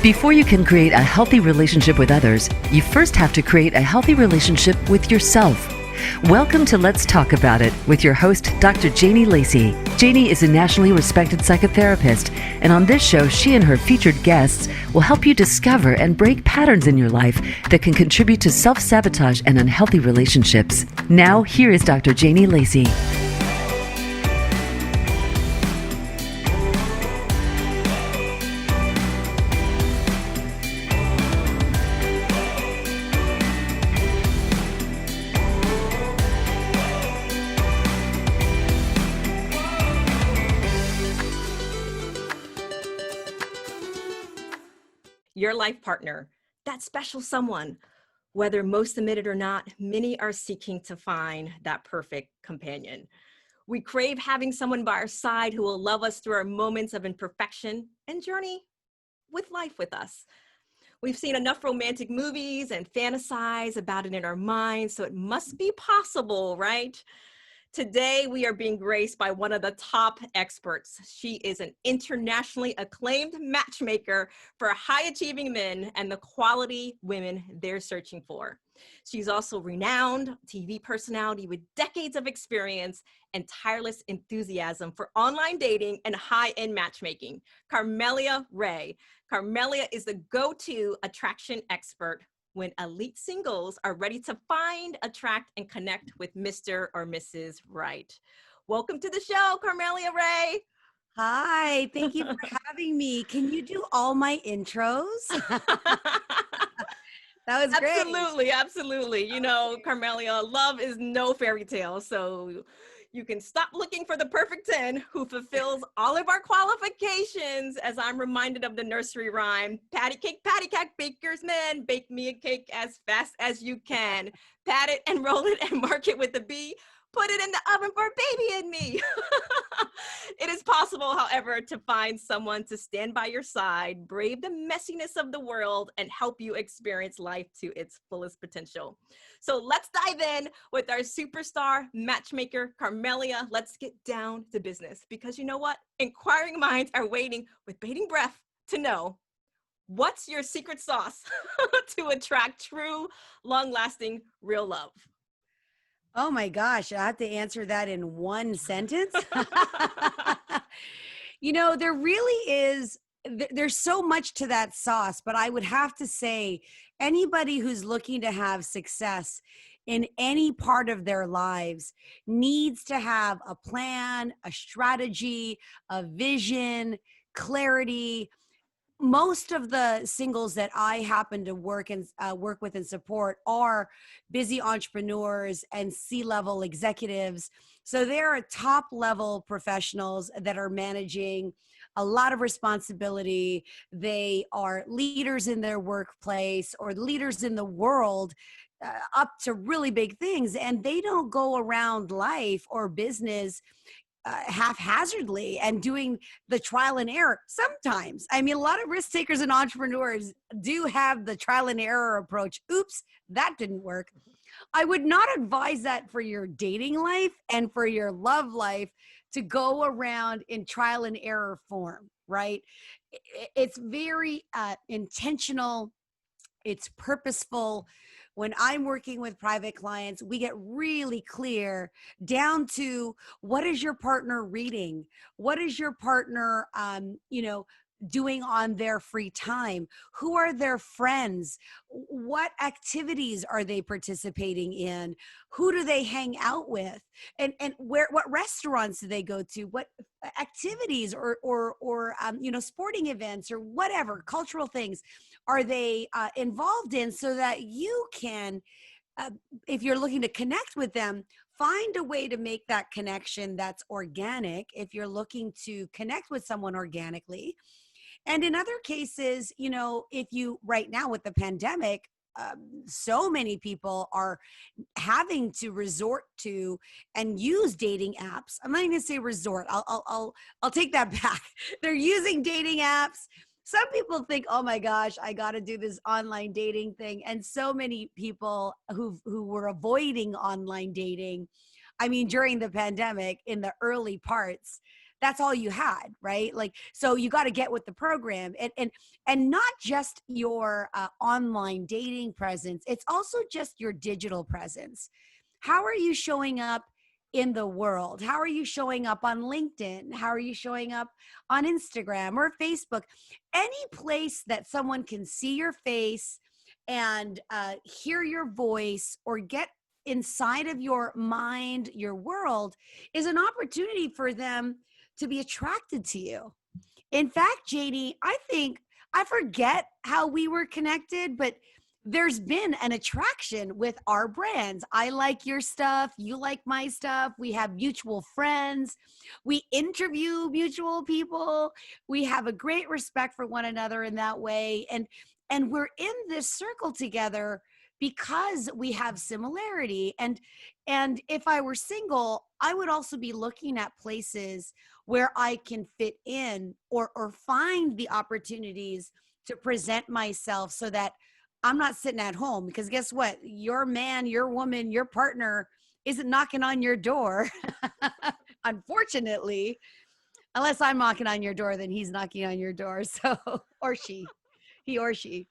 Before you can create a healthy relationship with others, you first have to create a healthy relationship with yourself. Welcome to Let's Talk About It with your host, Dr. Janie Lacy. Janie is a nationally respected psychotherapist, and on this show, she and her featured guests will help you discover and break patterns in your life that can contribute to self-sabotage and unhealthy relationships. Now, here is Dr. Janie Lacy. Your life partner, that special someone. Whether most admit it or not, many are seeking to find that perfect companion. We crave having someone by our side who will love us through our moments of imperfection and journey with life with us. We've seen enough romantic movies and fantasize about it in our minds, so it must be possible, right? Today, we are being graced by one of the top experts. She is an internationally acclaimed matchmaker for high-achieving men and the quality women they're searching for. She's also a renowned TV personality with decades of experience and tireless enthusiasm for online dating and high-end matchmaking. Carmelia Ray. Carmelia is the go-to attraction expert when elite singles are ready to find, attract, and connect with Mr. or Mrs. Right. Welcome to the show, Carmelia Ray. Hi, thank you for having me. Can you do all my intros? That was great. Absolutely. You know, Carmelia, love is no fairy tale. So you can stop looking for the perfect 10 who fulfills all of our qualifications, as I'm reminded of the nursery rhyme, patty cake, baker's man, bake me a cake as fast as you can. Pat it and roll it and mark it with a B. Put it in the oven for a baby and me. It is possible, however, to find someone to stand by your side, brave the messiness of the world, and help you experience life to its fullest potential. So let's dive in with our superstar matchmaker, Carmelia. Let's get down to business, because you know what? Inquiring minds are waiting with bated breath to know, what's your secret sauce to attract true, long-lasting, real love? Oh my gosh, I have to answer that in one sentence. You know, there really is, there's so much to that sauce, but I would have to say anybody who's looking to have success in any part of their lives needs to have a plan, a strategy, a vision, clarity. Most of the singles that I happen to work with and support are busy entrepreneurs and C-level executives. So they're top level professionals that are managing a lot of responsibility. They are leaders in their workplace or leaders in the world, up to really big things. And they don't go around life or business haphazardly and doing the trial and error. Sometimes, I mean, a lot of risk takers and entrepreneurs do have the trial and error approach. Oops, that didn't work. I would not advise that for your dating life and for your love life, to go around in trial and error form, right? It's very intentional. It's purposeful. When I'm working with private clients, we get really clear down to, what is your partner reading? What is your partner, doing on their free time? Who are their friends? What activities are they participating in? Who do they hang out with? And what restaurants do they go to? What activities or sporting events or whatever, cultural things are they involved in, so that you can, if you're looking to connect with them, find a way to make that connection that's organic if you're looking to connect with someone organically. And in other cases, if you, right now with the pandemic, so many people are having to resort to and use dating apps. I'm not even going to say resort. I'll take that back. They're using dating apps. Some people think, oh my gosh, I got to do this online dating thing. And so many people who were avoiding online dating, I mean, during the pandemic, in the early parts, that's all you had, right? Like, so you got to get with the program, and not just your online dating presence. It's also just your digital presence. How are you showing up in the world? How are you showing up on LinkedIn? How are you showing up on Instagram or Facebook? Any place that someone can see your face and hear your voice or get inside of your mind, your world, is an opportunity for them to be attracted to you. In fact, Janie, I think, I forget how we were connected, but there's been an attraction with our brands. I like your stuff. You like my stuff. We have mutual friends. We interview mutual people. We have a great respect for one another in that way. And we're in this circle together because we have similarity. And if I were single, I would also be looking at places where I can fit in, or find the opportunities to present myself so that I'm not sitting at home. Because guess what? Your man, your woman, your partner isn't knocking on your door. Unfortunately, unless I'm knocking on your door, then he's knocking on your door. So, or she, he or she.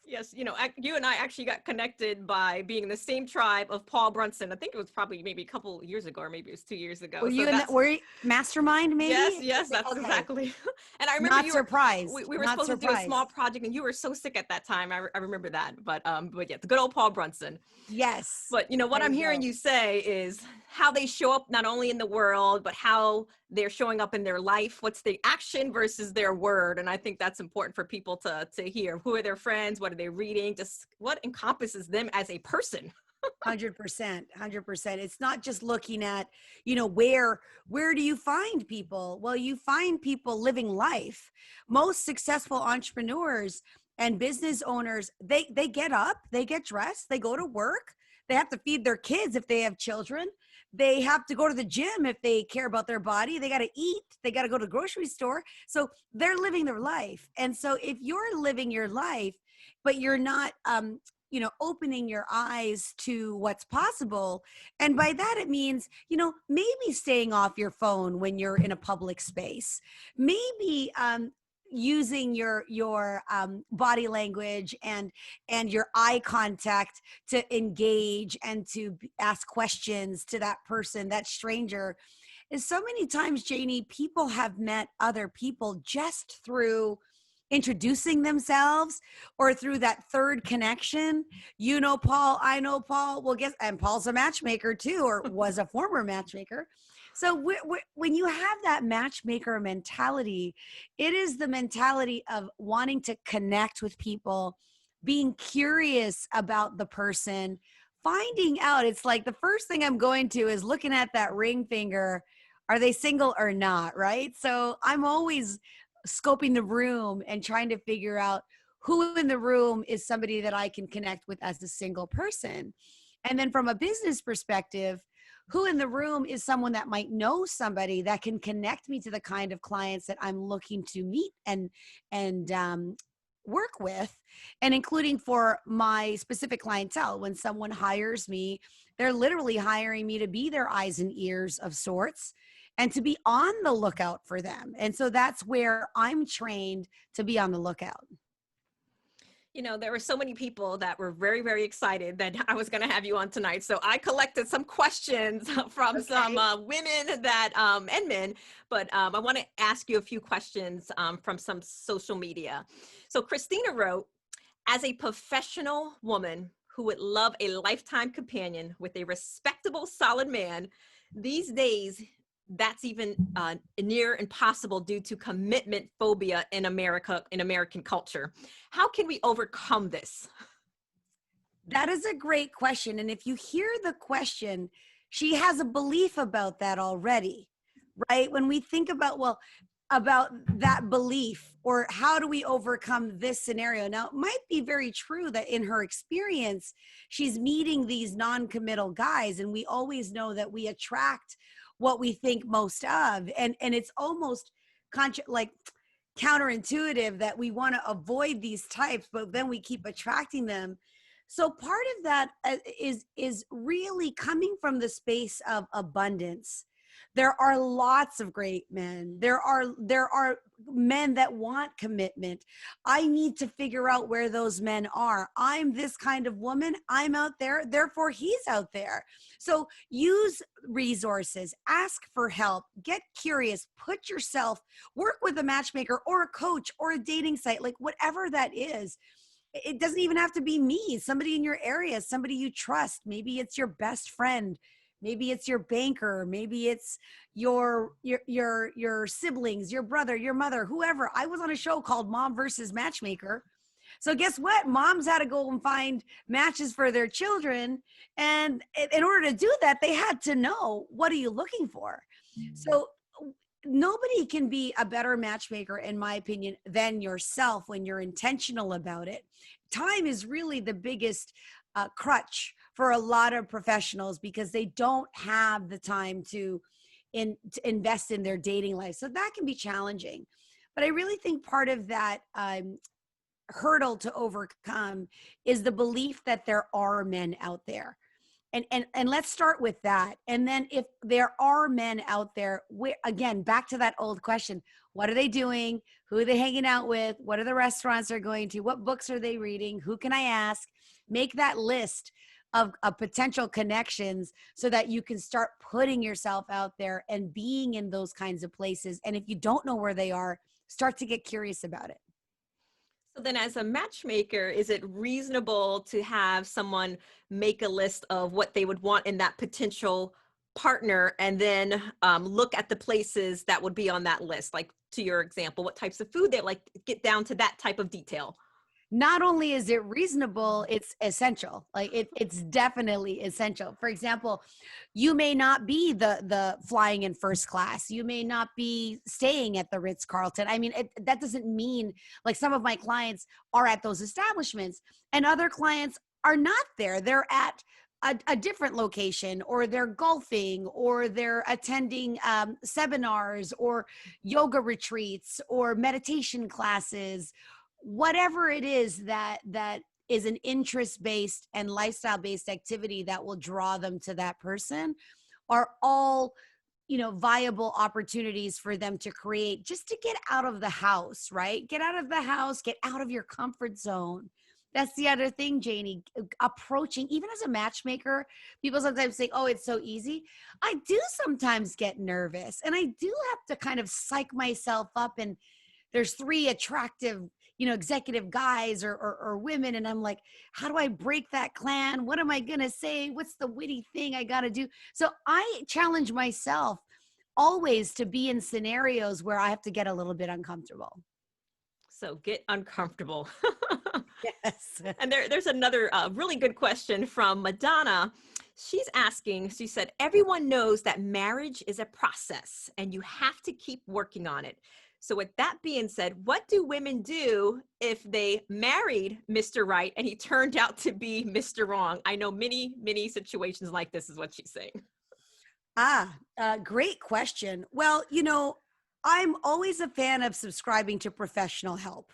Yes, you know, you and I actually got connected by being in the same tribe of Paul Brunson. I think it was probably maybe a couple years ago, or maybe it was 2 years ago. Were you in that, were you mastermind maybe? Yes, that's Okay. exactly. And I remember Not surprised. we were Not supposed to do a small project, and you were so sick at that time. I remember that. But yeah, the good old Paul Brunson. Yes. But you know what There I'm you hearing go. you say is how they show up not only in the world, but how they're showing up in their life. What's the action versus their word? And I think that's important for people to hear. Who are their friends? What are they reading? Just what encompasses them as a person. 100%, 100%. It's not just looking at, you know, where do you find people? Well, you find people living life. Most successful entrepreneurs and business owners, they get up, they get dressed, they go to work, they have to feed their kids if they have children. They have to go to the gym if they care about their body. They got to eat. They got to go to the grocery store. So they're living their life. And so if you're living your life, but you're not, you know, opening your eyes to what's possible. And by that, it means, you know, maybe staying off your phone when you're in a public space, maybe using your body language and your eye contact to engage and to ask questions to that person, that stranger. And so many times, Janie, people have met other people just through introducing themselves or through that third connection. You know Paul, I know Paul. Well, guess, and Paul's a matchmaker too, or was a former matchmaker. So when you have that matchmaker mentality, it is the mentality of wanting to connect with people, being curious about the person, finding out. It's like the first thing I'm going to is looking at that ring finger. Are they single or not? Right. So I'm always scoping the room and trying to figure out who in the room is somebody that I can connect with as a single person. And then from a business perspective, who in the room is someone that might know somebody that can connect me to the kind of clients that I'm looking to meet and work with, and including for my specific clientele. When someone hires me, they're literally hiring me to be their eyes and ears of sorts and to be on the lookout for them. And so that's where I'm trained to be on the lookout. You know, there were so many people that were very, very excited that I was going to have you on tonight. So I collected some questions from some women that and men, but I want to ask you a few questions from some social media. So Christina wrote, as a professional woman who would love a lifetime companion with a respectable, solid man, these days, that's even near impossible due to commitment phobia in America, in American culture. How can we overcome this? That is a great question. And if you hear the question, she has a belief about that already, right? When we think about, well, about that belief or how do we overcome this scenario? Now, it might be very true that in her experience, she's meeting these non-committal guys, and we always know that we attract what we think most of. And it's almost like counterintuitive that we want to avoid these types, but then we keep attracting them. So part of that is really coming from the space of abundance, There are lots of great men. There are men that want commitment. I need to figure out where those men are. I'm this kind of woman. I'm out there. Therefore, he's out there. So use resources, ask for help, get curious, put yourself, work with a matchmaker or a coach or a dating site, like whatever that is. It doesn't even have to be me, somebody in your area, somebody you trust. Maybe it's your best friend. Maybe it's your banker. Maybe it's your siblings, your brother, your mother, whoever. I was on a show called Mom versus Matchmaker. So guess what? Moms had to go and find matches for their children. And in order to do that, they had to know, what are you looking for? So nobody can be a better matchmaker, in my opinion, than yourself when you're intentional about it. Time is really the biggest crutch for a lot of professionals because they don't have the time to invest in their dating life. So that can be challenging. But I really think part of that hurdle to overcome is the belief that there are men out there. And let's start with that. And then if there are men out there, again, back to that old question, what are they doing? Who are they hanging out with? What are the restaurants they're going to? What books are they reading? Who can I ask? Make that list of potential connections so that you can start putting yourself out there and being in those kinds of places. And if you don't know where they are, start to get curious about it. So then as a matchmaker, is it reasonable to have someone make a list of what they would want in that potential partner and then look at the places that would be on that list? Like to your example, what types of food they like, get down to that type of detail. Not only is it reasonable, it's essential. Like it's definitely essential. For example, you may not be the flying in first class. You may not be staying at the Ritz-Carlton. I mean, that doesn't mean, like, some of my clients are at those establishments and other clients are not there. They're at a different location, or they're golfing, or they're attending seminars or yoga retreats or meditation classes. Whatever it is that is an interest-based and lifestyle-based activity that will draw them to that person are all, viable opportunities for them to create, just to get out of the house, right? Get out of the house, get out of your comfort zone. That's the other thing, Janie, approaching, even as a matchmaker, people sometimes say, oh, it's so easy. I do sometimes get nervous, and I do have to kind of psych myself up, and there's 3 attractive executive guys or women. And I'm like, how do I break that clan? What am I going to say? What's the witty thing I got to do? So I challenge myself always to be in scenarios where I have to get a little bit uncomfortable. So get uncomfortable. Yes. And there's another really good question from Madonna. She's asking, she said, everyone knows that marriage is a process and you have to keep working on it. So with that being said, what do women do if they married Mr. Right and he turned out to be Mr. Wrong? I know many, many situations like this is what she's saying. Great question. Well, I'm always a fan of subscribing to professional help.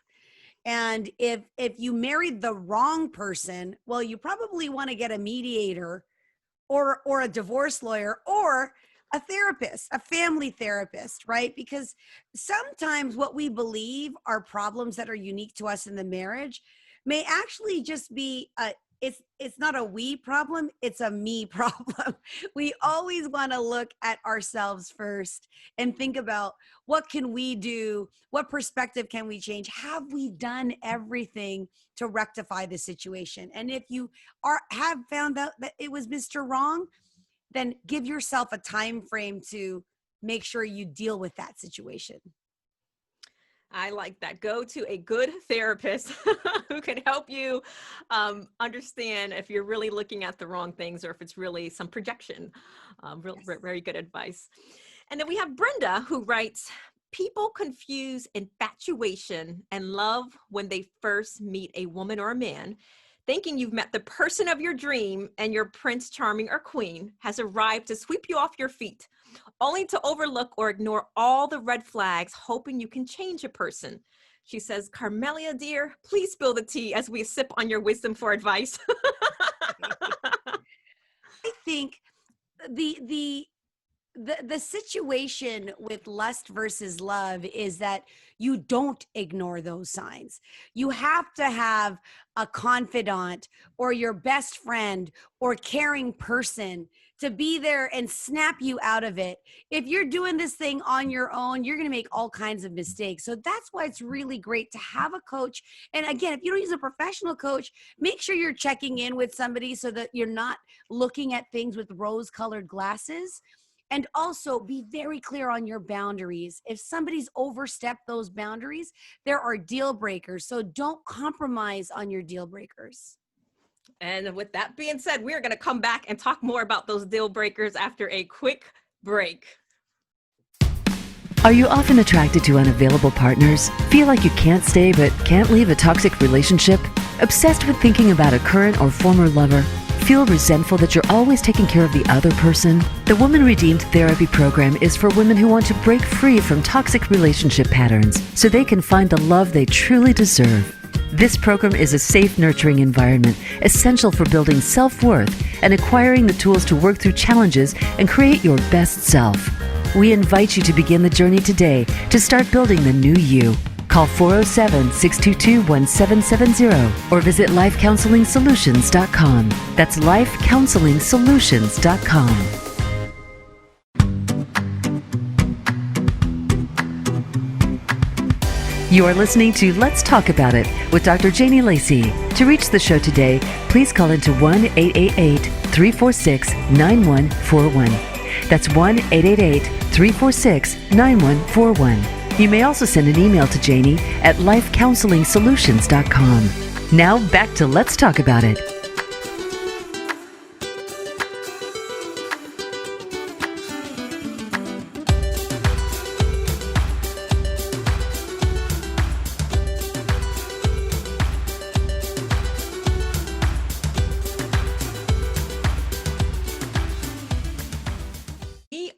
And if you married the wrong person, well, you probably want to get a mediator or a divorce lawyer or a therapist, a family therapist, right? Because sometimes what we believe are problems that are unique to us in the marriage may actually just be it's not a we problem, it's a me problem. We always want to look at ourselves first and think about, what can we do? What perspective can we change? Have we done everything to rectify the situation? And if you have found out that it was Mr. Wrong, then give yourself a time frame to make sure you deal with that situation. I like that. Go to a good therapist who can help you understand if you're really looking at the wrong things or if it's really some projection. Yes. Very good advice. And then we have Brenda, who writes, people confuse infatuation and love when they first meet a woman or a man, thinking you've met the person of your dream and your prince charming or queen has arrived to sweep you off your feet, only to overlook or ignore all the red flags, hoping you can change a person. She says, Carmelia, dear, please spill the tea as we sip on your wisdom for advice. I think the the situation with lust versus love is that you don't ignore those signs. You have to have a confidant or your best friend or caring person to be there and snap you out of it. If you're doing this thing on your own, you're going to make all kinds of mistakes. So that's why it's really great to have a coach. And again, if you don't use a professional coach, make sure you're checking in with somebody so that you're not looking at things with rose-colored glasses. And also be very clear on your boundaries. If somebody's overstepped those boundaries, there are deal breakers. So don't compromise on your deal breakers. And with that being said, we're going to come back and talk more about those deal breakers after a quick break. Are you often attracted to unavailable partners? Feel like you can't stay but can't leave a toxic relationship? Obsessed with thinking about a current or former lover? Feel resentful that you're always taking care of the other person? The Woman Redeemed Therapy Program is for women who want to break free from toxic relationship patterns so they can find the love they truly deserve. This program is a safe, nurturing environment essential for building self-worth and acquiring the tools to work through challenges and create your best self. We invite you to begin the journey today to start building the new you. Call 407-622-1770 or visit lifecounseling.solutions.com. That's lifecounseling.solutions.com. You are listening to Let's Talk About It with Dr. Janie Lacy. To reach the show today, please call into 1-888-346-9141. That's 1-888-346-9141. You may also send an email to Janie at lifecounseling.solutions.com. Now back to Let's Talk About It.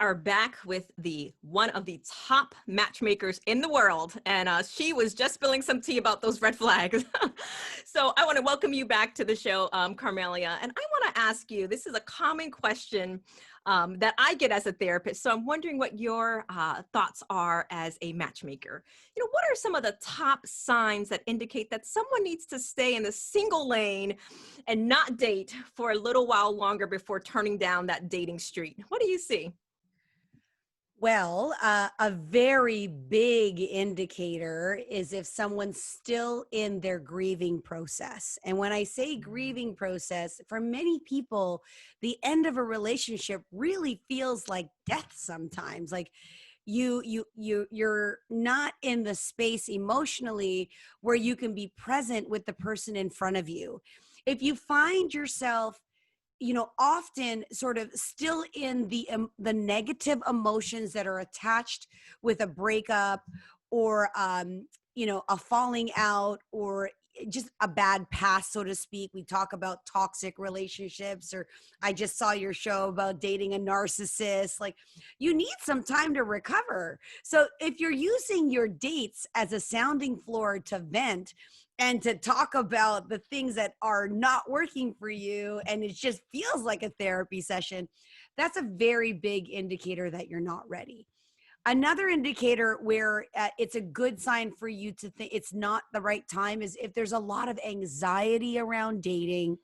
Are back with one of the top matchmakers in the world, and she was just spilling some tea about those red flags. So I want to welcome you back to the show, Carmelia, and I want to ask you, this is a common question that I get as a therapist, so I'm wondering what your thoughts are as a matchmaker. You know, what are some of the top signs that indicate that someone needs to stay in the single lane and not date for a little while longer before turning down that dating street? What do you see? Well, a very big indicator is if someone's still in their grieving process. And when I say grieving process, for many people, the end of a relationship really feels like death sometimes. Like you're not in the space emotionally where you can be present with the person in front of you. If you find yourself often sort of still in the negative emotions that are attached with a breakup or, a falling out or just a bad past, so to speak. We talk about toxic relationships, or I just saw your show about dating a narcissist. Like, you need some time to recover. So if you're using your dates as a sounding floor to vent, and to talk about the things that are not working for you, and it just feels like a therapy session, that's a very big indicator that you're not ready. Another indicator where it's a good sign for you to think it's not the right time is if there's a lot of anxiety around dating,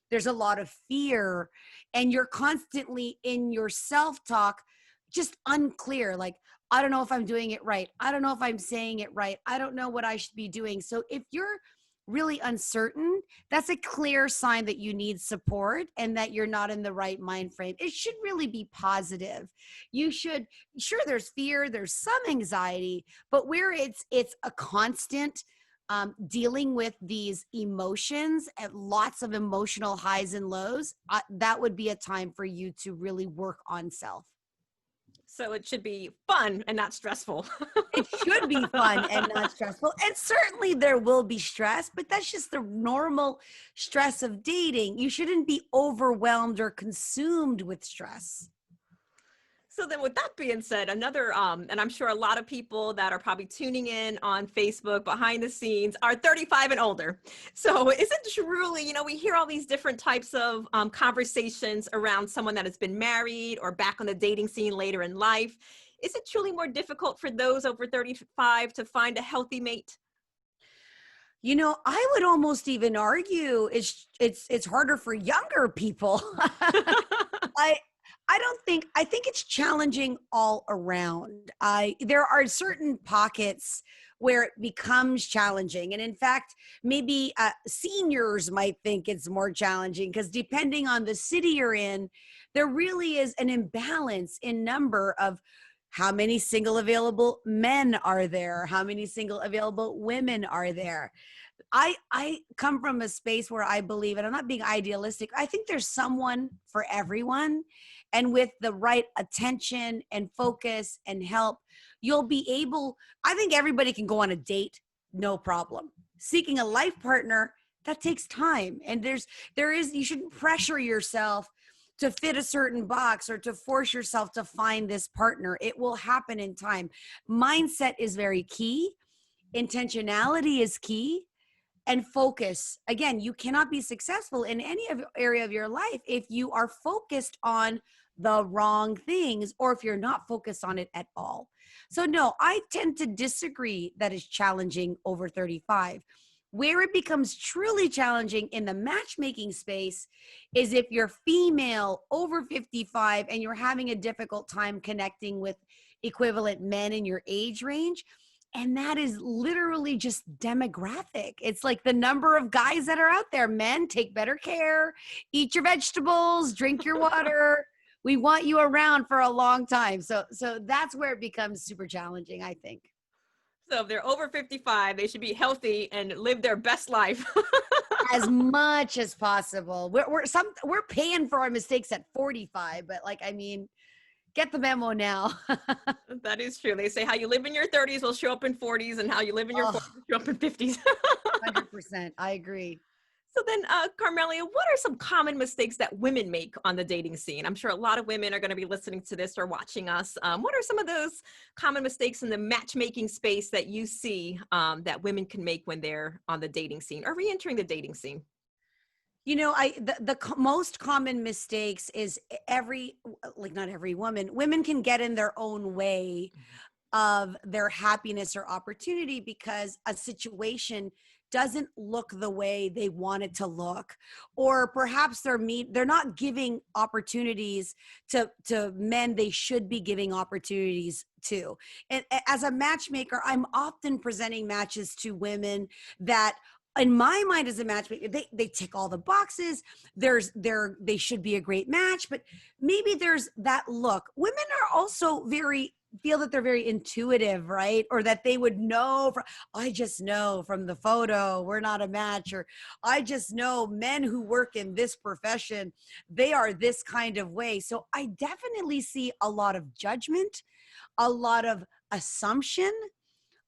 there's a lot of fear, and you're constantly in your self-talk just unclear, like, I don't know if I'm doing it right. I don't know if I'm saying it right. I don't know what I should be doing. So if you're really uncertain, that's a clear sign that you need support and that you're not in the right mind frame. It should really be positive. Sure, there's fear, there's some anxiety, but where it's a constant dealing with these emotions and lots of emotional highs and lows, that would be a time for you to really work on self. So it should be fun and not stressful. It should be fun and not stressful. And certainly there will be stress, but that's just the normal stress of dating. You shouldn't be overwhelmed or consumed with stress. So then with that being said, another, and I'm sure a lot of people that are probably tuning in on Facebook behind the scenes are 35 and older. So is it truly, we hear all these different types of conversations around someone that has been married or back on the dating scene later in life. Is it truly more difficult for those over 35 to find a healthy mate? I would almost even argue it's harder for younger people. I I think it's challenging all around. There are certain pockets where it becomes challenging, and in fact, maybe seniors might think it's more challenging because depending on the city you're in, there really is an imbalance in number of how many single available men are there, how many single available women are there. I come from a space where I believe, and I'm not being idealistic, I think there's someone for everyone. And with the right attention and focus and help, you'll be able, I think everybody can go on a date, no problem. Seeking a life partner, that takes time. And you shouldn't pressure yourself to fit a certain box or to force yourself to find this partner. It will happen in time. Mindset is very key. Intentionality is key. And focus. Again, you cannot be successful in any area of your life if you are focused on the wrong things or if you're not focused on it at all. So no, I tend to disagree that it's challenging over 35. Where it becomes truly challenging in the matchmaking space is if you're female over 55 and you're having a difficult time connecting with equivalent men in your age range. And that is literally just demographic. It's like the number of guys that are out there. Men, take better care, eat your vegetables, drink your water. We want you around for a long time. So that's where it becomes super challenging, I think. So if they're over 55, they should be healthy and live their best life. As much as possible. We're paying for our mistakes at 45, but get the memo now. That is true. They say how you live in your 30s will show up in 40s, and how you live in your 40s will show up in 50s. 100%. I agree. So then, Carmelia, what are some common mistakes that women make on the dating scene? I'm sure a lot of women are going to be listening to this or watching us. What are some of those common mistakes in the matchmaking space that you see that women can make when they're on the dating scene or re-entering the dating scene? Most common mistakes is not every women can get in their own way of their happiness or opportunity because a situation doesn't look the way they want it to look, or perhaps they're not giving opportunities to men they should be giving opportunities to. And as a matchmaker, I'm often presenting matches to women that in my mind as a matchmaker, they tick all the boxes. They should be a great match, but maybe there's that look. Women are also feel that they're very intuitive, right? Or that they would know, I just know from the photo, we're not a match, or I just know men who work in this profession, they are this kind of way. So I definitely see a lot of judgment, a lot of assumption,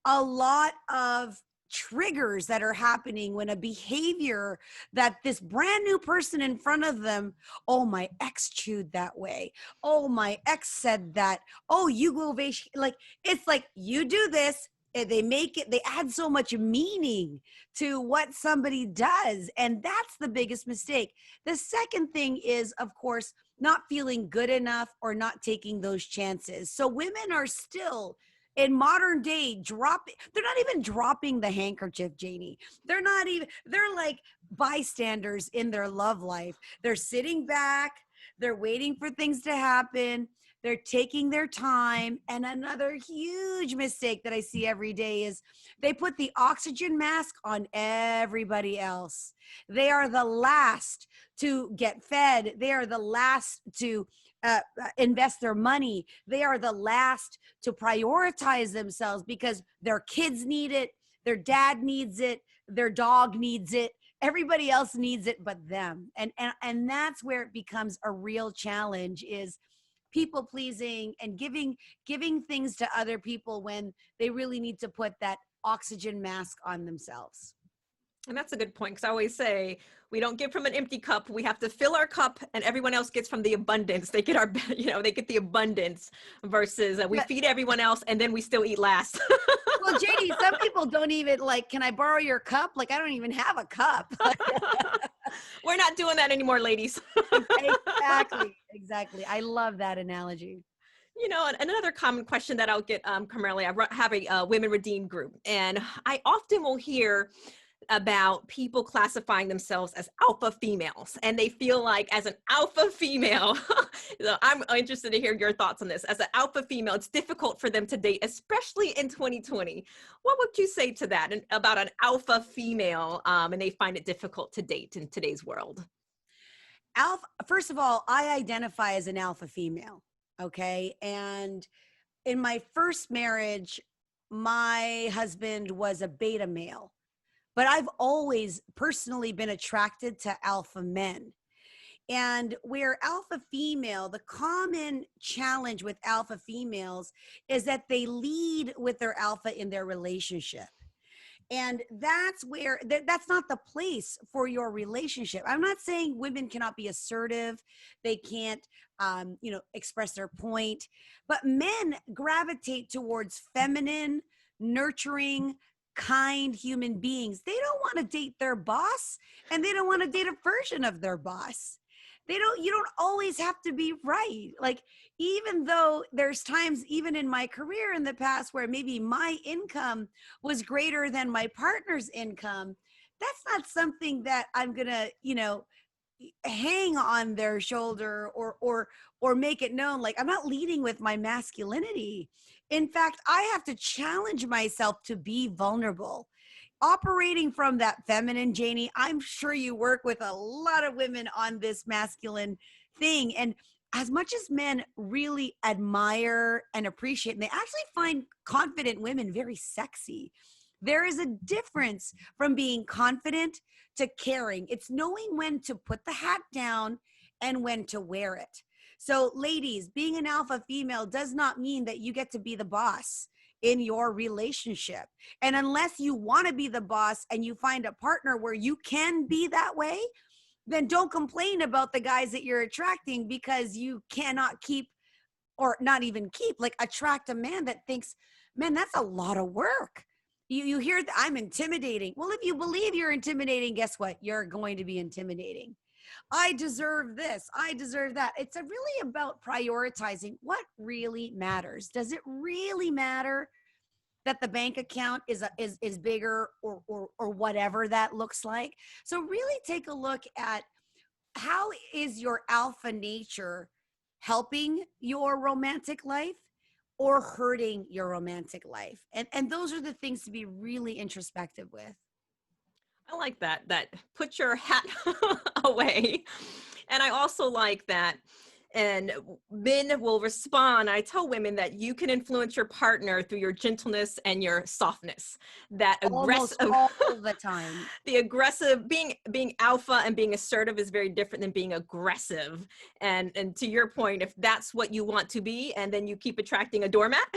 a lot of triggers that are happening when a behavior that this brand new person in front of them, oh, my ex chewed that way, oh, my ex said that, oh, you go it's like you do this, they add so much meaning to what somebody does, and that's the biggest mistake. The second thing is, of course, not feeling good enough or not taking those chances. So women are still in modern day they're not even dropping the handkerchief, Janie. They're like bystanders in their love life. They're sitting back, they're waiting for things to happen, they're taking their time. And another huge mistake that I see every day is they put the oxygen mask on everybody else. They are the last to get fed. They are the last to invest their money. They are the last to prioritize themselves because their kids need it, their dad needs it, their dog needs it, everybody else needs it but them. And that's where it becomes a real challenge, is people pleasing and giving things to other people when they really need to put that oxygen mask on themselves. And that's a good point, because I always say we don't give from an empty cup. We have to fill our cup, and everyone else gets from the abundance. They get our, they get the abundance versus we Yeah. feed everyone else and then we still eat last. Well, Janie, some people don't even like, can I borrow your cup? Like, I don't even have a cup. We're not doing that anymore, ladies. Exactly. I love that analogy. And another common question that I'll get, Carmelia, have a women redeemed group, and I often will hear about people classifying themselves as alpha females, and they feel like as an alpha female, I'm interested to hear your thoughts on this. As an alpha female, it's difficult for them to date, especially in 2020. What would you say to that and about an alpha female, and they find it difficult to date in today's world? Alpha, first of all, I identify as an alpha female. Okay. And in my first marriage, my husband was a beta male, but I've always personally been attracted to alpha men. And where alpha female, the common challenge with alpha females is that they lead with their alpha in their relationship. And that's where that's not the place for your relationship. I'm not saying women cannot be assertive, they can't express their point, but men gravitate towards feminine, nurturing, kind human beings. They don't want to date their boss, and they don't want to date a version of their boss. You don't always have to be right. Like, even though there's times, even in my career in the past, where maybe my income was greater than my partner's income, that's not something that I'm gonna, hang on their shoulder or make it known. Like, I'm not leading with my masculinity. In fact, I have to challenge myself to be vulnerable. Operating from that feminine, Janie, I'm sure you work with a lot of women on this masculine thing. And as much as men really admire and appreciate, and they actually find confident women very sexy, there is a difference from being confident to caring. It's knowing when to put the hat down and when to wear it. So ladies, being an alpha female does not mean that you get to be the boss in your relationship. And unless you want to be the boss and you find a partner where you can be that way, then don't complain about the guys that you're attracting, because you cannot keep, or not even keep, like attract a man that thinks, man, that's a lot of work. You hear that I'm intimidating. Well, if you believe you're intimidating, guess what? You're going to be intimidating. I deserve this. I deserve that. It's really about prioritizing what really matters. Does it really matter that the bank account is bigger or whatever that looks like? So really take a look at, how is your alpha nature helping your romantic life or hurting your romantic life? And those are the things to be really introspective with. I like that put your hat away. And I also like that, and men will respond. I tell women that you can influence your partner through your gentleness and your softness. That Almost aggressive, all the time. the aggressive, being alpha and being assertive is very different than being aggressive. And to your point, if that's what you want to be, and then you keep attracting a doormat,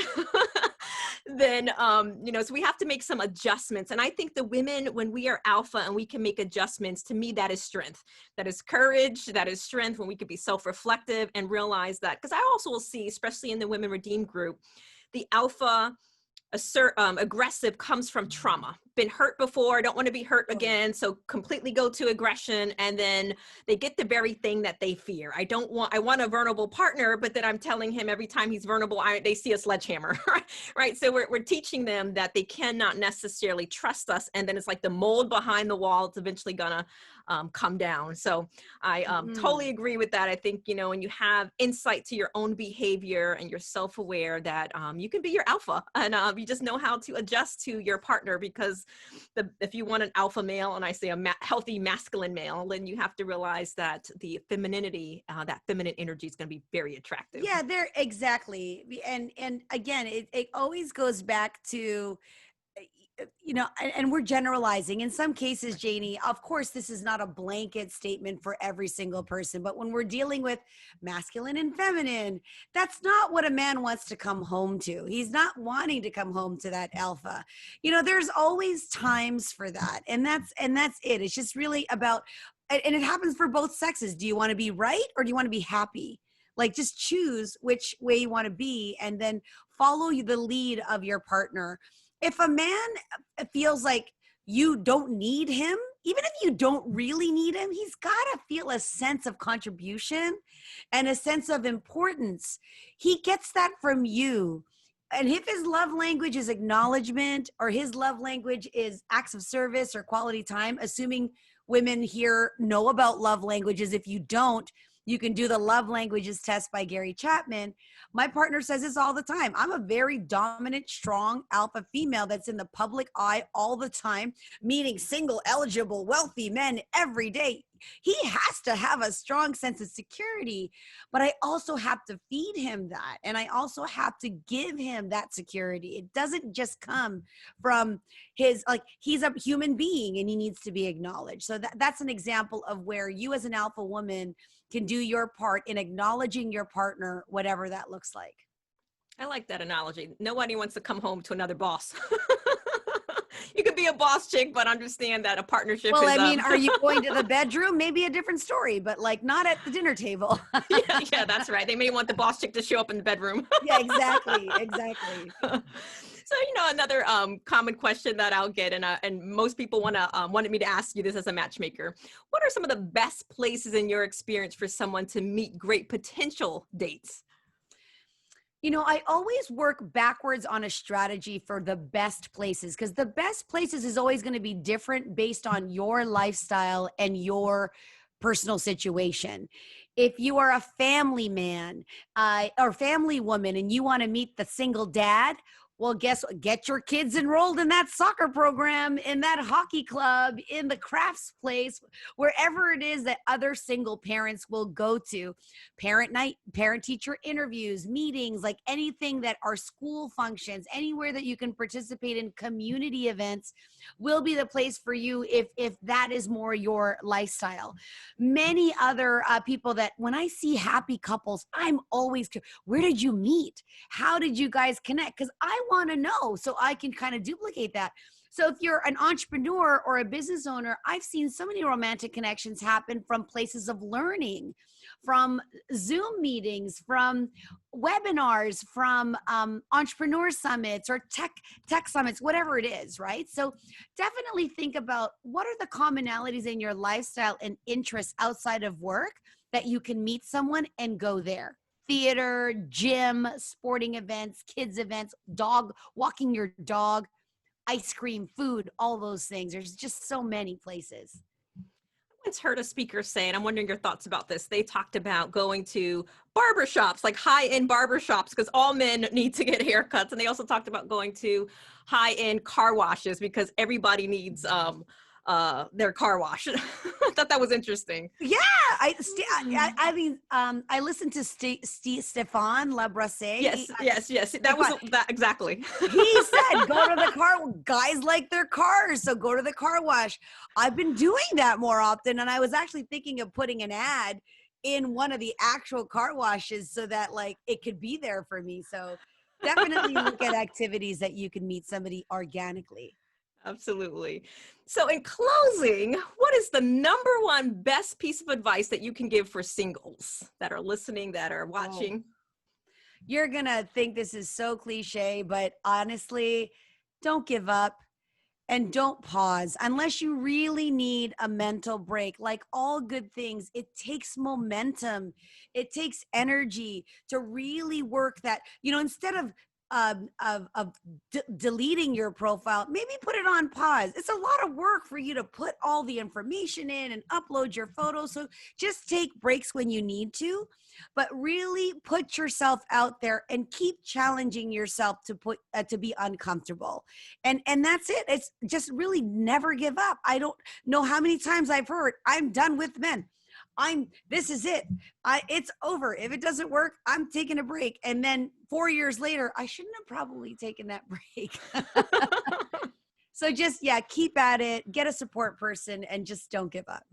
then so we have to make some adjustments. And I think the women, when we are alpha and we can make adjustments, to me that is strength, that is courage, that is strength, when we can be self-reflective and realize that. Because I also will see, especially in the Women Redeemed group, the alpha aggressive comes from trauma. Been hurt before, don't want to be hurt again, so completely go to aggression, and then they get the very thing that they fear. I want a vulnerable partner, but then I'm telling him every time he's vulnerable, they see a sledgehammer, right? So we're teaching them that they cannot necessarily trust us, and then it's like the mold behind the wall, it's eventually gonna come down. So I totally agree with that. I think, when you have insight to your own behavior and you're self-aware, that you can be your alpha, and you just know how to adjust to your partner. Because if you want an alpha male, and I say a healthy masculine male, then you have to realize that the femininity, that feminine energy is going to be very attractive. Yeah, there, exactly. And again, it always goes back to and we're generalizing in some cases, Janie. Of course, this is not a blanket statement for every single person, but when we're dealing with masculine and feminine, that's not what a man wants to come home to. He's not wanting to come home to that alpha. There's always times for that. And that's it. It's just really about, and it happens for both sexes. Do you want to be right or do you want to be happy? Like, just choose which way you want to be and then follow the lead of your partner. If a man feels like you don't need him, even if you don't really need him, he's got to feel a sense of contribution and a sense of importance. He gets that from you. And if his love language is acknowledgement or his love language is acts of service or quality time, assuming women here know about love languages. If you don't, you can do the love languages test by Gary Chapman. My partner says this all the time. I'm a very dominant, strong alpha female that's in the public eye all the time, meeting single, eligible, wealthy men every day. He has to have a strong sense of security, but I also have to feed him that. And I also have to give him that security. It doesn't just come from he's a human being and he needs to be acknowledged. So that's an example of where you as an alpha woman can do your part in acknowledging your partner, whatever that looks like. I like that analogy. Nobody wants to come home to another boss. You could be a boss chick, but understand that a partnership is... Well, I mean, are you going to the bedroom? Maybe a different story, but like not at the dinner table. yeah, that's right. They may want the boss chick to show up in the bedroom. Yeah, exactly. So, another common question that I'll get, and most people wanted me to ask you this as a matchmaker. What are some of the best places in your experience for someone to meet great potential dates? I always work backwards on a strategy for the best places, because the best places is always going to be different based on your lifestyle and your personal situation. If you are a family man or family woman and you want to meet the single dad, well, guess what? Get your kids enrolled in that soccer program, in that hockey club, in the crafts place, wherever it is that other single parents will go to. Parent night, parent teacher interviews, meetings, like anything that are school functions, anywhere that you can participate in community events will be the place for you if that is more your lifestyle. Many other people that when I see happy couples, I'm always, where did you meet? How did you guys connect? Because I want to know so I can kind of duplicate that. So if you're an entrepreneur or a business owner, I've seen so many romantic connections happen from places of learning, from Zoom meetings, from webinars, from entrepreneur summits or tech summits, whatever it is, right? So definitely think about what are the commonalities in your lifestyle and interests outside of work that you can meet someone and go there. Theater, gym, sporting events, kids events, walking your dog, ice cream, food, all those things. There's just so many places. I once heard a speaker say, and I'm wondering your thoughts about this. They talked about going to barbershops, like high-end barbershops, because all men need to get haircuts. And they also talked about going to high-end car washes because everybody needs their car wash. I thought that was interesting. Yeah, I listened to Stéphane Labrassé. Yes. That was that exactly. He said, go to the car. Guys like their cars, so go to the car wash. I've been doing that more often, and I was actually thinking of putting an ad in one of the actual car washes so that like it could be there for me. So definitely look at activities that you can meet somebody organically. Absolutely. So in closing, what is the number one best piece of advice that you can give for singles that are listening, that are watching? You're going to think this is so cliche, but honestly, don't give up and don't pause unless you really need a mental break. Like all good things, it takes momentum. It takes energy to really work that, instead of deleting your profile, maybe put it on pause. It's a lot of work for you to put all the information in and upload your photos. So just take breaks when you need to, but really put yourself out there and keep challenging yourself to be uncomfortable. And that's it. It's just really never give up. I don't know how many times I've heard, I'm done with men. This is it. It's over. If it doesn't work, I'm taking a break. And then 4 years later, I shouldn't have probably taken that break. So just, yeah, keep at it, get a support person, and just don't give up.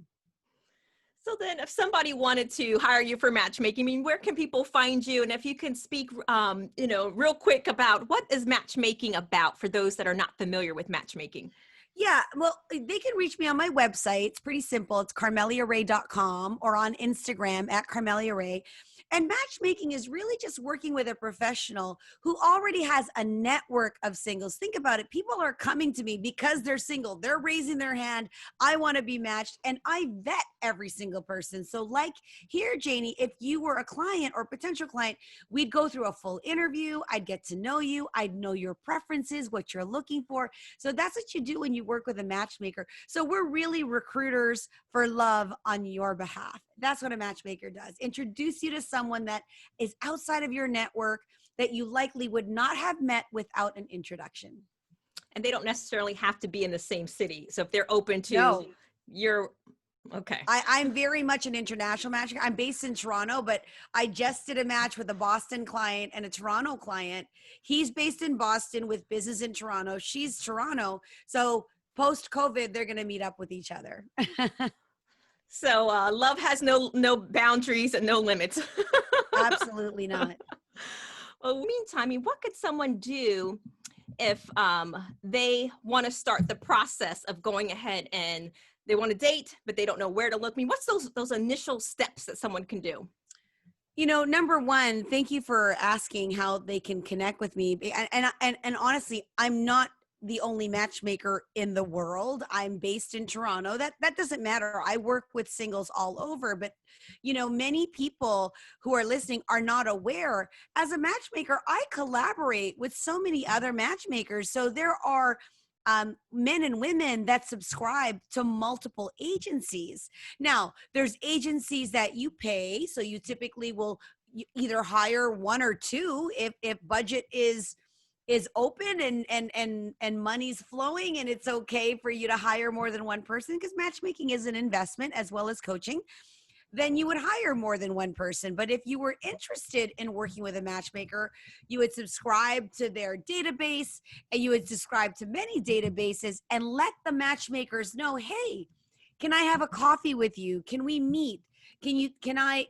So then if somebody wanted to hire you for matchmaking, I mean, where can people find you? And if you can speak, real quick about what is matchmaking about for those that are not familiar with matchmaking? Yeah, well, they can reach me on my website. It's pretty simple. It's carmeliaray.com or on Instagram at Carmelia Ray. And matchmaking is really just working with a professional who already has a network of singles. Think about it. People are coming to me because they're single. They're raising their hand. I want to be matched. And I vet every single person. So like here, Janie, if you were a client or potential client, we'd go through a full interview. I'd get to know you. I'd know your preferences, what you're looking for. So that's what you do when you work with a matchmaker. So we're really recruiters for love on your behalf. That's what a matchmaker does. Introduce you to someone that is outside of your network that you likely would not have met without an introduction. And they don't necessarily have to be in the same city. So if they're open to No. your, okay. I'm very much an international matchmaker. I'm based in Toronto, but I just did a match with a Boston client and a Toronto client. He's based in Boston with business in Toronto. She's Toronto. So post-COVID, they're going to meet up with each other. So love has no boundaries and no limits. Absolutely not. Well, meantime, I mean, what could someone do if they want to start the process of going ahead and they want to date, but they don't know where to look? I mean, what's those initial steps that someone can do? You know, number one, thank you for asking how they can connect with me. And honestly, I'm not the only matchmaker in the world. I'm based in Toronto. That doesn't matter. I work with singles all over, but you know, many people who are listening are not aware. As a matchmaker, I collaborate with so many other matchmakers. So there are men and women that subscribe to multiple agencies. Now, there's agencies that you pay. So you typically will either hire one or two if budget is open and money's flowing, and it's okay for you to hire more than one person, because matchmaking is an investment as well as coaching. Then you would hire more than one person. But if you were interested in working with a matchmaker, you would subscribe to their database, and you would subscribe to many databases and let the matchmakers know, hey, can I have a coffee with you? Can we meet? Can I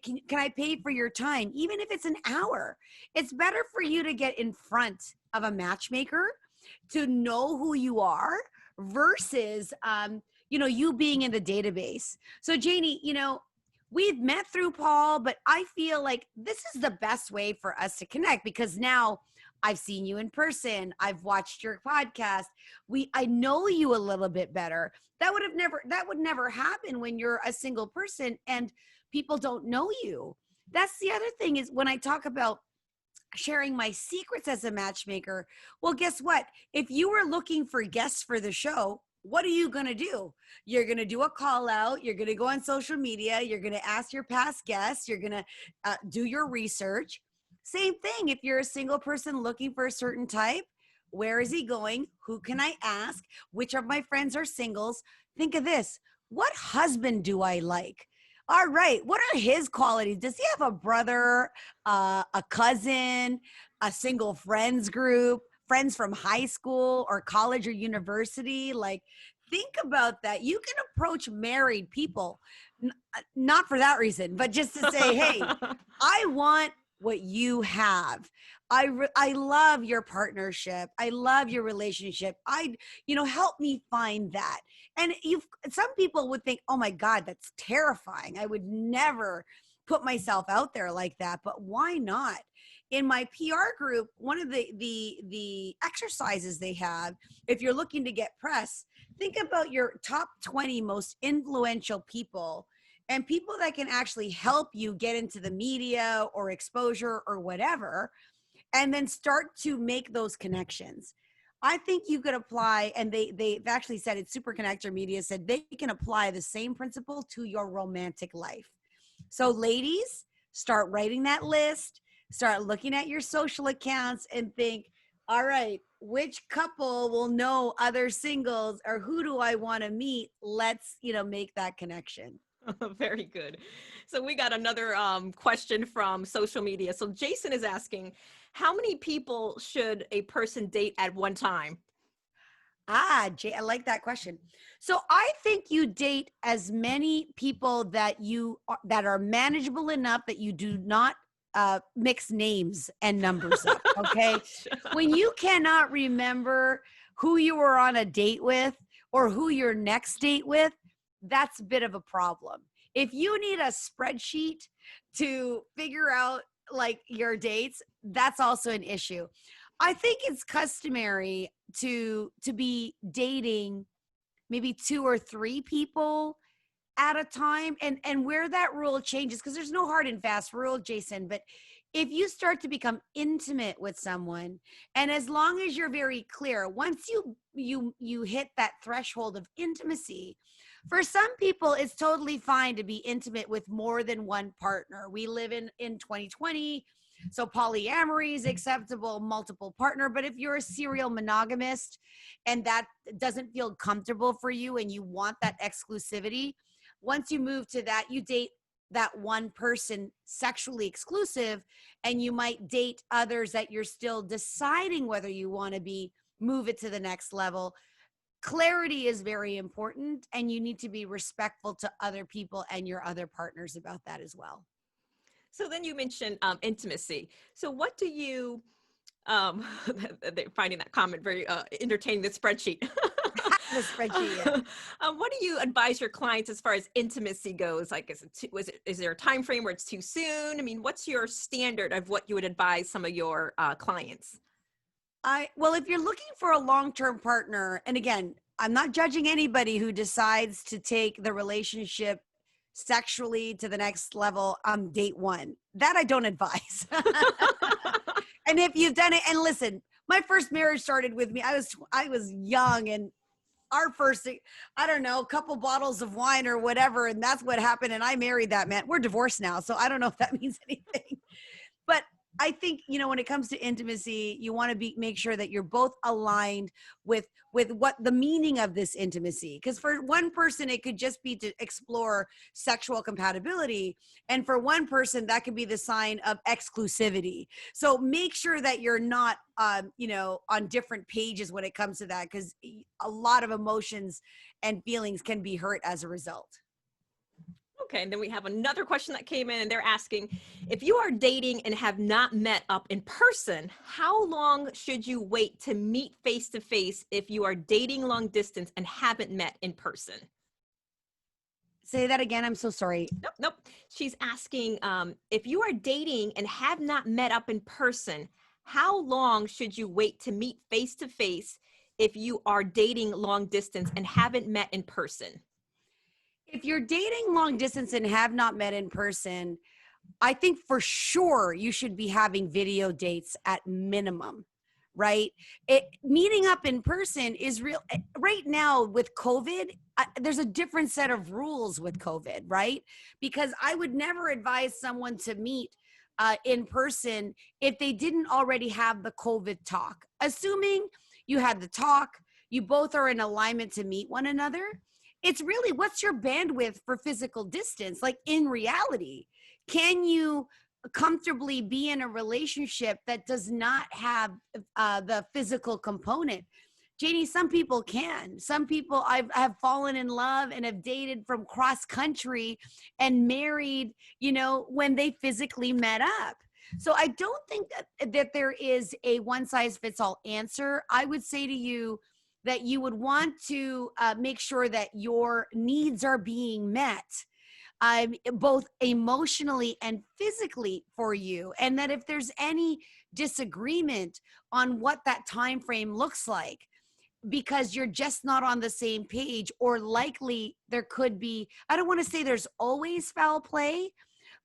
pay for your time? Even if it's an hour, it's better for you to get in front of a matchmaker to know who you are versus, you being in the database. So Janie, we've met through Paul, but I feel like this is the best way for us to connect, because now I've seen you in person. I've watched your podcast. I know you a little bit better. That would never happen when you're a single person and people don't know you. That's the other thing, is when I talk about sharing my secrets as a matchmaker, well, guess what? If you were looking for guests for the show, what are you going to do? You're going to do a call out. You're going to go on social media. You're going to ask your past guests. You're going to do your research. Same thing. If you're a single person looking for a certain type, where is he going? Who can I ask? Which of my friends are singles? Think of this. What husband do I like? All right. What are his qualities? Does he have a brother, a cousin, a single friends group, friends from high school or college or university? Like, think about that. You can approach married people, not for that reason, but just to say, hey, I want what you have. I love your partnership. I love your relationship. Help me find that. And some people would think, oh my God, that's terrifying. I would never put myself out there like that. But why not? In my PR group, one of the exercises they have, if you're looking to get press, think about your top 20 most influential people and people that can actually help you get into the media or exposure or whatever, and then start to make those connections. I think you could apply, and they've actually said it, Super Connector Media said they can apply the same principle to your romantic life. So ladies, start writing that list, start looking at your social accounts and think, all right, which couple will know other singles, or who do I want to meet? Let's, make that connection. Very good. So we got another question from social media. So Jason is asking, how many people should a person date at one time? Jay, I like that question. So I think you date as many people that are manageable enough that you do not mix names and numbers up. Okay, when you cannot remember who you were on a date with or who your next date with, that's a bit of a problem. If you need a spreadsheet to figure out like your dates, that's also an issue. I think it's customary to be dating maybe two or three people at a time, and where that rule changes, because there's no hard and fast rule, Jason, but if you start to become intimate with someone, and as long as you're very clear, once you hit that threshold of intimacy, for some people it's totally fine to be intimate with more than one partner. We live in 2020, so polyamory is acceptable, multiple partner. But if you're a serial monogamist and that doesn't feel comfortable for you and you want that exclusivity, once you move to that, you date that one person sexually exclusive, and you might date others that you're still deciding whether you want to move it to the next level. Clarity is very important, and you need to be respectful to other people and your other partners about that as well. So then you mentioned intimacy. So what do you, they're finding that comment very entertaining, the spreadsheet. The spreadsheet, yeah. What do you advise your clients as far as intimacy goes? Like, is there a time frame where it's too soon? I mean, what's your standard of what you would advise some of your clients? Well, if you're looking for a long-term partner, and again, I'm not judging anybody who decides to take the relationship sexually to the next level on date one. That I don't advise. And if you've done it, and listen, my first marriage started with me. I was young, and our first, I don't know, a couple bottles of wine or whatever, and that's what happened. And I married that man. We're divorced now, so I don't know if that means anything. But I think, when it comes to intimacy, you want to make sure that you're both aligned with what the meaning of this intimacy. Because for one person, it could just be to explore sexual compatibility. And for one person, that could be the sign of exclusivity. So make sure that you're not, on different pages when it comes to that, because a lot of emotions and feelings can be hurt as a result. Okay, and then we have another question that came in, and they're asking, if you are dating and have not met up in person, how long should you wait to meet face-to-face if you are dating long distance and haven't met in person? Say that again. I'm so sorry. Nope. She's asking, if you are dating and have not met up in person, how long should you wait to meet face-to-face if you are dating long distance and haven't met in person? If you're dating long distance and have not met in person, I think for sure you should be having video dates at minimum, right? Meeting up in person is real. Right now with COVID, there's a different set of rules with COVID, right? Because I would never advise someone to meet in person if they didn't already have the COVID talk. Assuming you had the talk, you both are in alignment to meet one another. It's really, what's your bandwidth for physical distance? Like, in reality, can you comfortably be in a relationship that does not have the physical component? Janie, some people can. Some people have fallen in love and have dated from cross country and married, when they physically met up. So I don't think that there is a one size fits all answer. I would say to you that you would want to make sure that your needs are being met, both emotionally and physically for you. And that if there's any disagreement on what that time frame looks like, because you're just not on the same page, or likely there could be, I don't want to say there's always foul play,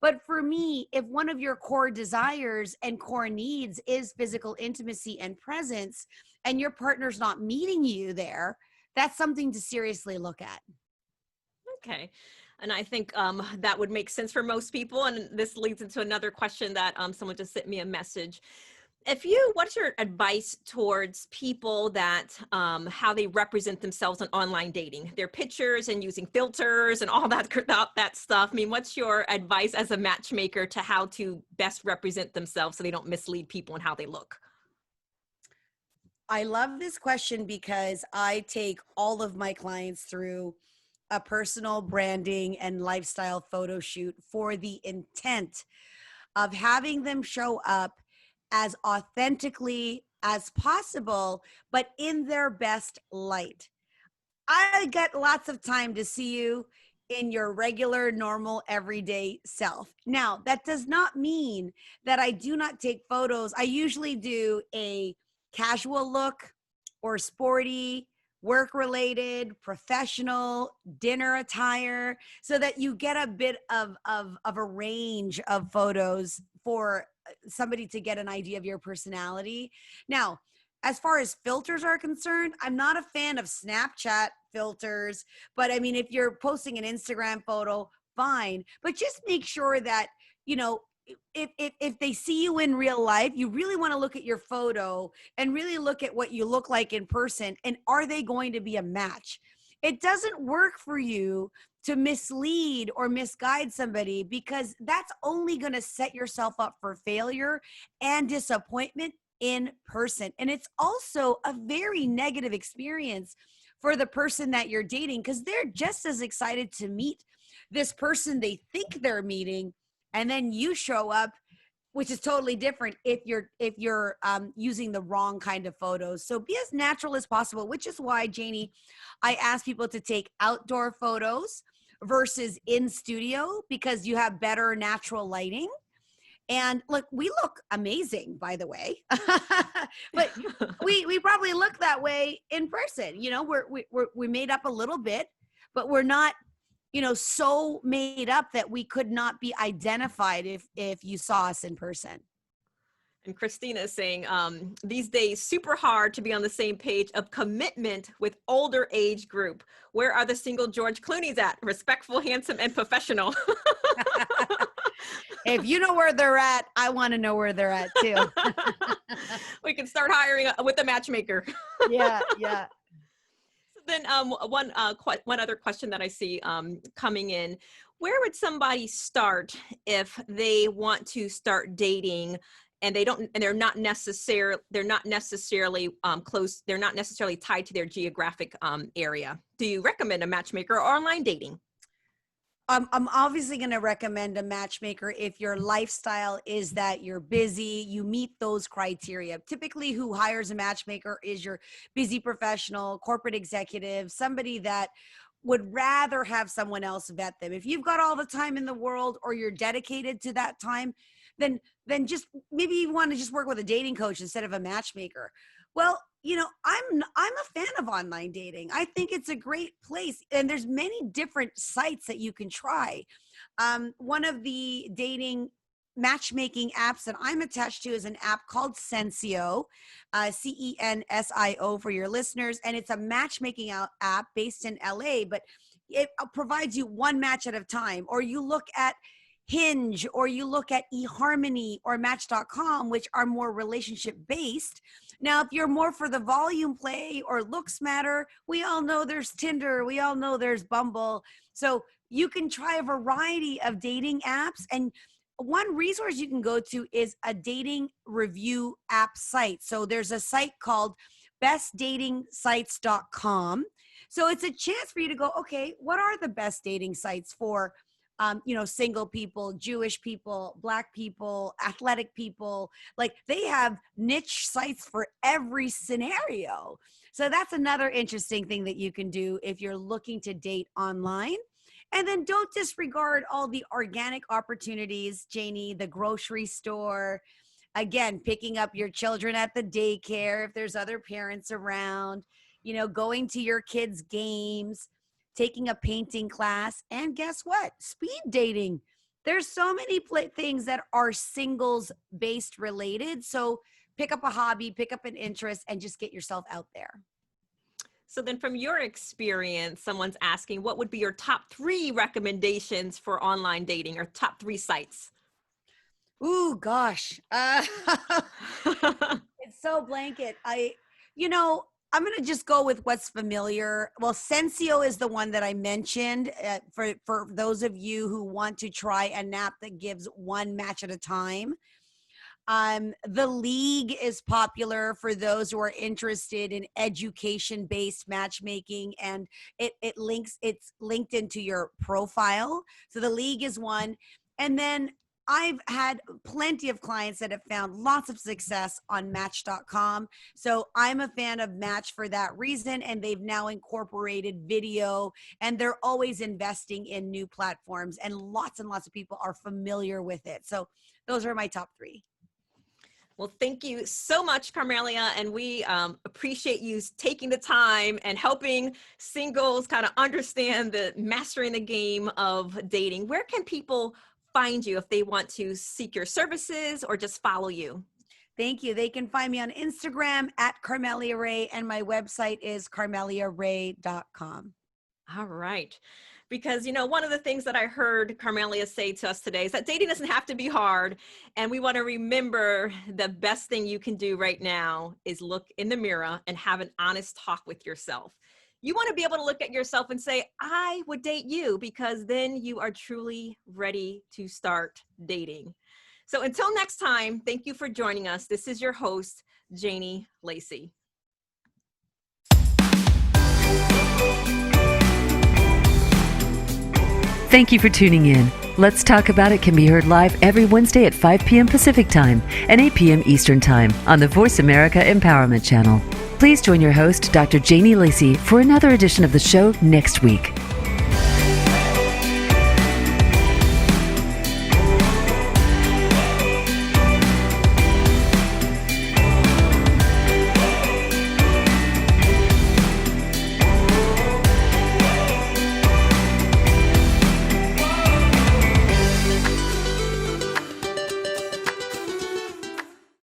but for me, if one of your core desires and core needs is physical intimacy and presence, and your partner's not meeting you there, that's something to seriously look at. Okay. And I think that would make sense for most people. And this leads into another question that someone just sent me a message. What's your advice towards people that, how they represent themselves on online dating, their pictures and using filters and all that stuff? I mean, what's your advice as a matchmaker to how to best represent themselves so they don't mislead people in how they look? I love this question because I take all of my clients through a personal branding and lifestyle photo shoot for the intent of having them show up as authentically as possible, but in their best light. I get lots of time to see you in your regular, normal, everyday self. Now, that does not mean that I do not take photos. I usually do a casual look or sporty, work related, professional, dinner attire, so that you get a bit of a range of photos for somebody to get an idea of your personality. Now, as far as filters are concerned, I'm not a fan of Snapchat filters, but I mean, if you're posting an Instagram photo, fine, but just make sure that, you know, if they see you in real life, you really want to look at your photo and really look at what you look like in person. And are they going to be a match? It doesn't work for you to mislead or misguide somebody, because that's only going to set yourself up for failure and disappointment in person. And it's also a very negative experience for the person that you're dating, because they're just as excited to meet this person they think they're meeting, and then you show up, which is totally different if you're using the wrong kind of photos. So be as natural as possible, which is why, Janie, I ask people to take outdoor photos versus in studio, because you have better natural lighting. And look, we look amazing, by the way, but we probably look that way in person. You know, we're made up a little bit, but we're not, you know, so made up that we could not be identified if you saw us in person. And Christina is saying, these days, super hard to be on the same page of commitment with older age group. Where are the single George Clooney's at? Respectful, handsome, and professional. If you know where they're at, I want to know where they're at too. We can start hiring with a matchmaker. Yeah. So then one other question that I see coming in: where would somebody start if they want to start dating and they're not necessarily close, they're not necessarily tied to their geographic area? Do you recommend a matchmaker or online dating? I'm obviously going to recommend a matchmaker if your lifestyle is that you're busy, you meet those criteria. Typically, who hires a matchmaker is your busy professional, corporate executive, somebody that would rather have someone else vet them. If you've got all the time in the world, or you're dedicated to that time, then just maybe you want to just work with a dating coach instead of a matchmaker. Well, you know, I'm a fan of online dating. I think it's a great place, and there's many different sites that you can try. One of the dating matchmaking apps that I'm attached to is an app called Sensio, Censio for your listeners, and it's a matchmaking app based in LA, but it provides you one match at a time. Or you look at Hinge, or you look at eHarmony or Match.com, which are more relationship based. Now, if you're more for the volume play or looks matter, we all know there's Tinder. We all know there's Bumble. So you can try a variety of dating apps. And one resource you can go to is a dating review app site. So there's a site called bestdatingsites.com. So it's a chance for you to go, okay, what are the best dating sites for single people, Jewish people, Black people, athletic people? Like, they have niche sites for every scenario. So that's another interesting thing that you can do if you're looking to date online. And then don't disregard all the organic opportunities, Janie, the grocery store, again, picking up your children at the daycare if there's other parents around, going to your kids' games, taking a painting class, and guess what? Speed dating. There's so many things that are singles based related. So pick up a hobby, pick up an interest, and just get yourself out there. So then, from your experience, someone's asking, what would be your top 3 recommendations for online dating, or top 3 sites? Ooh, gosh. It's so blanket. I'm going to just go with what's familiar. Well, Sensio is the one that I mentioned for those of you who want to try an app that gives one match at a time. The League is popular for those who are interested in education-based matchmaking, and it's linked into your profile. So the League is one. And then I've had plenty of clients that have found lots of success on Match.com. So I'm a fan of Match for that reason. And they've now incorporated video, and they're always investing in new platforms, and lots of people are familiar with it. So those are my top 3. Well, thank you so much, Carmelia, and we appreciate you taking the time and helping singles kind of understand the mastering the game of dating. Where can people find you if they want to seek your services or just follow you? Thank you. They can find me on Instagram at Carmelia Ray, and my website is carmeliaray.com. All right. Because, one of the things that I heard Carmelia say to us today is that dating doesn't have to be hard. And we want to remember the best thing you can do right now is look in the mirror and have an honest talk with yourself. You want to be able to look at yourself and say, I would date you, because then you are truly ready to start dating. So until next time, thank you for joining us. This is your host, Janie Lacy. Thank you for tuning in. Let's Talk About It can be heard live every Wednesday at 5 p.m. Pacific Time and 8 p.m. Eastern Time on the Voice America Empowerment Channel. Please join your host, Dr. Janie Lacy, for another edition of the show next week.